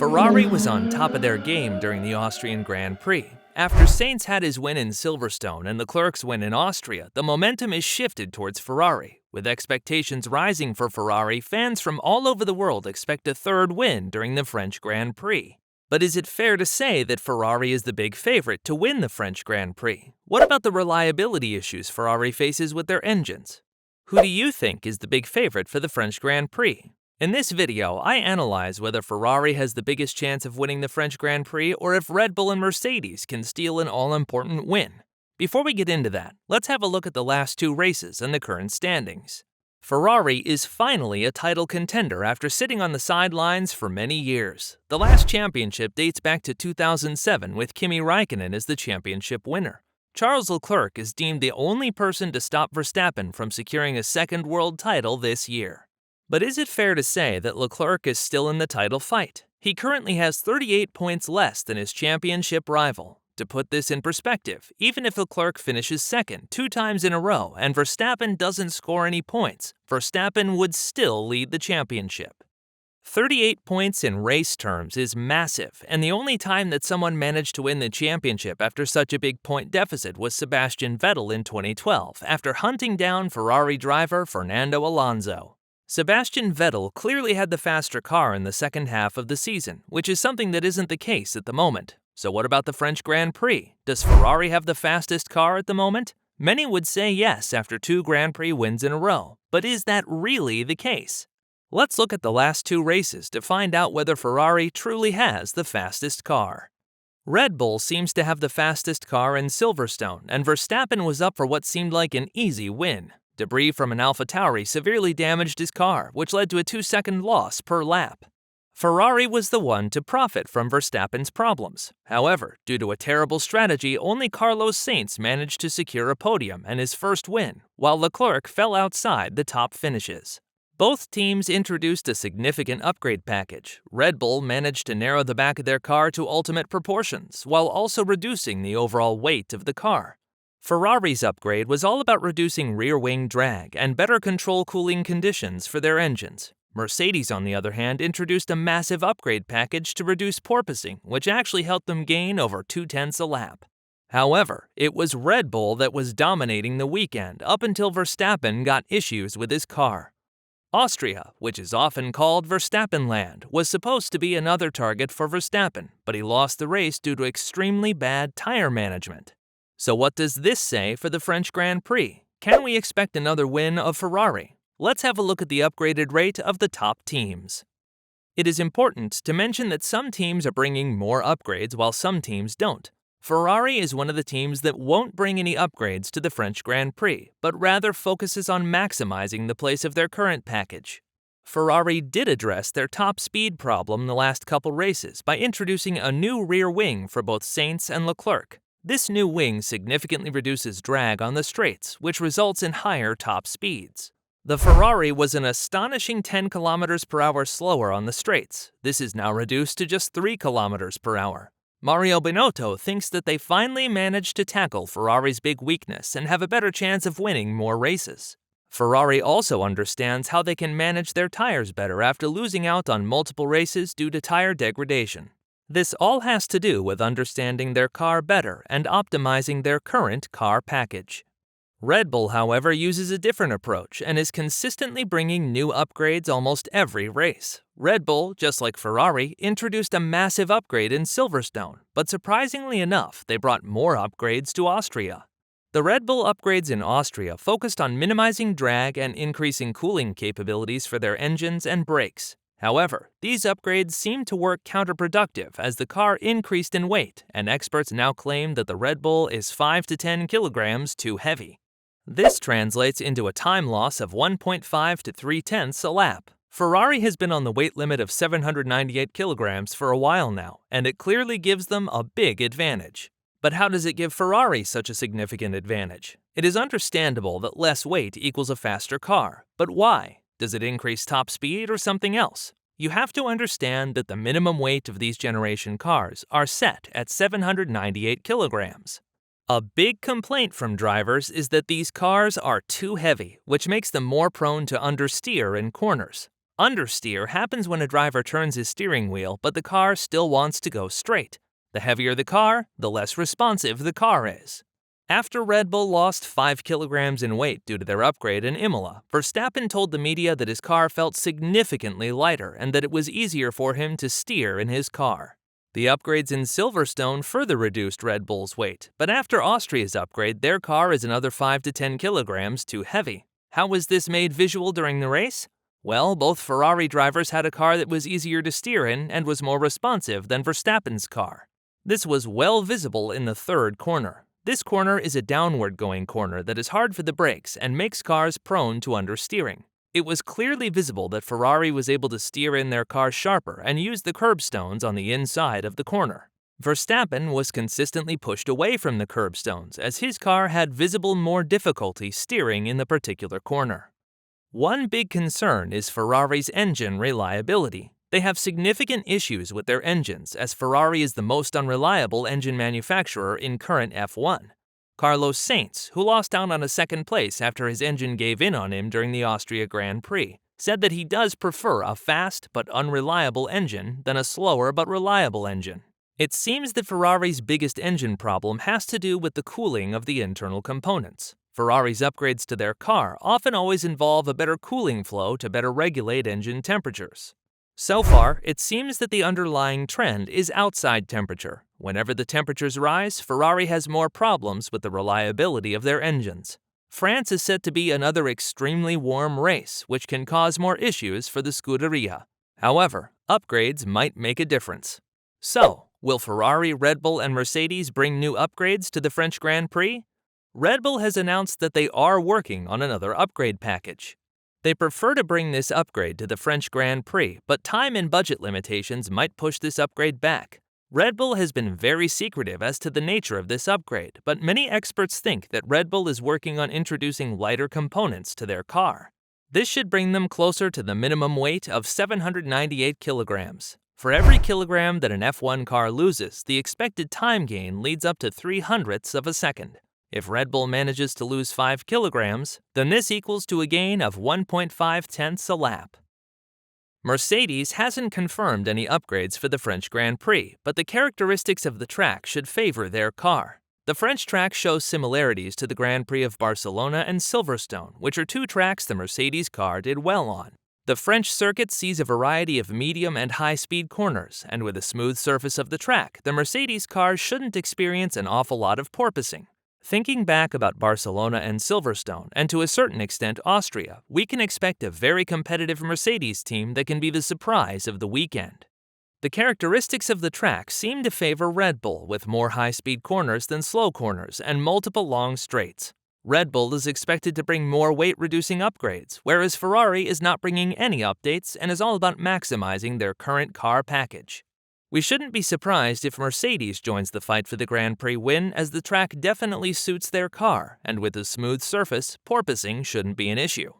Ferrari was on top of their game during the Austrian Grand Prix. After Sainz had his win in Silverstone and Leclerc's win in Austria, the momentum is shifted towards Ferrari. With expectations rising for Ferrari, fans from all over the world expect a third win during the French Grand Prix. But is it fair to say that Ferrari is the big favorite to win the French Grand Prix? What about the reliability issues Ferrari faces with their engines? Who do you think is the big favorite for the French Grand Prix? In this video, I analyze whether Ferrari has the biggest chance of winning the French Grand Prix or if Red Bull and Mercedes can steal an all-important win. Before we get into that, let's have a look at the last two races and the current standings. Ferrari is finally a title contender after sitting on the sidelines for many years. The last championship dates back to 2007 with Kimi Raikkonen as the championship winner. Charles Leclerc is deemed the only person to stop Verstappen from securing a second world title this year. But is it fair to say that Leclerc is still in the title fight? He currently has 38 points less than his championship rival. To put this in perspective, even if Leclerc finishes second 2 times in a row and Verstappen doesn't score any points, Verstappen would still lead the championship. 38 points in race terms is massive, and the only time that someone managed to win the championship after such a big point deficit was Sebastian Vettel in 2012, after hunting down Ferrari driver Fernando Alonso. Sebastian Vettel clearly had the faster car in the second half of the season, which is something that isn't the case at the moment. So what about the French Grand Prix? Does Ferrari have the fastest car at the moment? Many would say yes after 2 Grand Prix wins in a row, but is that really the case? Let's look at the last 2 races to find out whether Ferrari truly has the fastest car. Red Bull seems to have the fastest car in Silverstone, and Verstappen was up for what seemed like an easy win. Debris from an AlphaTauri severely damaged his car, which led to a 2-second loss per lap. Ferrari was the one to profit from Verstappen's problems. However, due to a terrible strategy, only Carlos Sainz managed to secure a podium and his first win, while Leclerc fell outside the top finishes. Both teams introduced a significant upgrade package. Red Bull managed to narrow the back of their car to ultimate proportions, while also reducing the overall weight of the car. Ferrari's upgrade was all about reducing rear-wing drag and better control cooling conditions for their engines. Mercedes, on the other hand, introduced a massive upgrade package to reduce porpoising, which actually helped them gain over 0.2 a lap. However, it was Red Bull that was dominating the weekend up until Verstappen got issues with his car. Austria, which is often called Verstappen Land, was supposed to be another target for Verstappen, but he lost the race due to extremely bad tire management. So what does this say for the French Grand Prix? Can we expect another win of Ferrari? Let's have a look at the upgraded rate of the top teams. It is important to mention that some teams are bringing more upgrades while some teams don't. Ferrari is one of the teams that won't bring any upgrades to the French Grand Prix, but rather focuses on maximizing the place of their current package. Ferrari did address their top speed problem the last couple races by introducing a new rear wing for both Sainz and Leclerc. This new wing significantly reduces drag on the straights, which results in higher top speeds. The Ferrari was an astonishing 10 km per hour slower on the straights. This is now reduced to just 3 km per hour. Mario Binotto thinks that they finally managed to tackle Ferrari's big weakness and have a better chance of winning more races. Ferrari also understands how they can manage their tires better after losing out on multiple races due to tire degradation. This all has to do with understanding their car better and optimizing their current car package. Red Bull, however, uses a different approach and is consistently bringing new upgrades almost every race. Red Bull, just like Ferrari, introduced a massive upgrade in Silverstone, but surprisingly enough, they brought more upgrades to Austria. The Red Bull upgrades in Austria focused on minimizing drag and increasing cooling capabilities for their engines and brakes. However, these upgrades seem to work counterproductive as the car increased in weight, and experts now claim that the Red Bull is 5 to 10 kilograms too heavy. This translates into a time loss of 1.5 to 0.3 a lap. Ferrari has been on the weight limit of 798 kilograms for a while now, and it clearly gives them a big advantage. But how does it give Ferrari such a significant advantage? It is understandable that less weight equals a faster car, but why? Does it increase top speed or something else? You have to understand that the minimum weight of these generation cars are set at 798 kilograms. A big complaint from drivers is that these cars are too heavy, which makes them more prone to understeer in corners. Understeer happens when a driver turns his steering wheel, but the car still wants to go straight. The heavier the car, the less responsive the car is. After Red Bull lost 5 kilograms in weight due to their upgrade in Imola, Verstappen told the media that his car felt significantly lighter and that it was easier for him to steer in his car. The upgrades in Silverstone further reduced Red Bull's weight, but after Austria's upgrade, their car is another 5 to 10 kilograms too heavy. How was this made visual during the race? Well, both Ferrari drivers had a car that was easier to steer in and was more responsive than Verstappen's car. This was well visible in the third corner. This corner is a downward-going corner that is hard for the brakes and makes cars prone to understeering. It was clearly visible that Ferrari was able to steer in their car sharper and use the curbstones on the inside of the corner. Verstappen was consistently pushed away from the curbstones as his car had visible more difficulty steering in the particular corner. One big concern is Ferrari's engine reliability. They have significant issues with their engines, as Ferrari is the most unreliable engine manufacturer in current F1. Carlos Sainz, who lost out on a second place after his engine gave in on him during the Austria Grand Prix, said that he does prefer a fast but unreliable engine than a slower but reliable engine. It seems that Ferrari's biggest engine problem has to do with the cooling of the internal components. Ferrari's upgrades to their car often always involve a better cooling flow to better regulate engine temperatures. So far, it seems that the underlying trend is outside temperature. Whenever the temperatures rise, Ferrari has more problems with the reliability of their engines. France is set to be another extremely warm race, which can cause more issues for the Scuderia. However, upgrades might make a difference. So, will Ferrari, Red Bull, and Mercedes bring new upgrades to the French Grand Prix? Red Bull has announced that they are working on another upgrade package. They prefer to bring this upgrade to the French Grand Prix, but time and budget limitations might push this upgrade back. Red Bull has been very secretive as to the nature of this upgrade, but many experts think that Red Bull is working on introducing lighter components to their car. This should bring them closer to the minimum weight of 798 kilograms. For every kilogram that an F1 car loses, the expected time gain leads up to 0.03 of a second. If Red Bull manages to lose 5 kilograms, then this equals to a gain of 1.5 a lap. Mercedes hasn't confirmed any upgrades for the French Grand Prix, but the characteristics of the track should favor their car. The French track shows similarities to the Grand Prix of Barcelona and Silverstone, which are two tracks the Mercedes car did well on. The French circuit sees a variety of medium and high-speed corners, and with a smooth surface of the track, the Mercedes cars shouldn't experience an awful lot of porpoising. Thinking back about Barcelona and Silverstone, and to a certain extent Austria, we can expect a very competitive Mercedes team that can be the surprise of the weekend. The characteristics of the track seem to favor Red Bull, with more high-speed corners than slow corners and multiple long straights. Red Bull is expected to bring more weight-reducing upgrades, whereas Ferrari is not bringing any updates and is all about maximizing their current car package. We shouldn't be surprised if Mercedes joins the fight for the Grand Prix win, as the track definitely suits their car, and with a smooth surface, porpoising shouldn't be an issue.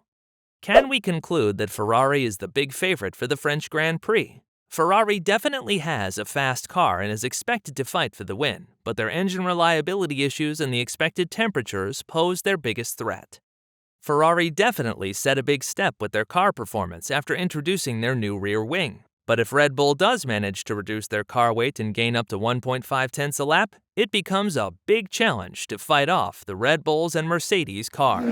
Can we conclude that Ferrari is the big favorite for the French Grand Prix? Ferrari definitely has a fast car and is expected to fight for the win, but their engine reliability issues and the expected temperatures pose their biggest threat. Ferrari definitely set a big step with their car performance after introducing their new rear wing. But if Red Bull does manage to reduce their car weight and gain up to 1.5 a lap, it becomes a big challenge to fight off the Red Bulls and Mercedes cars.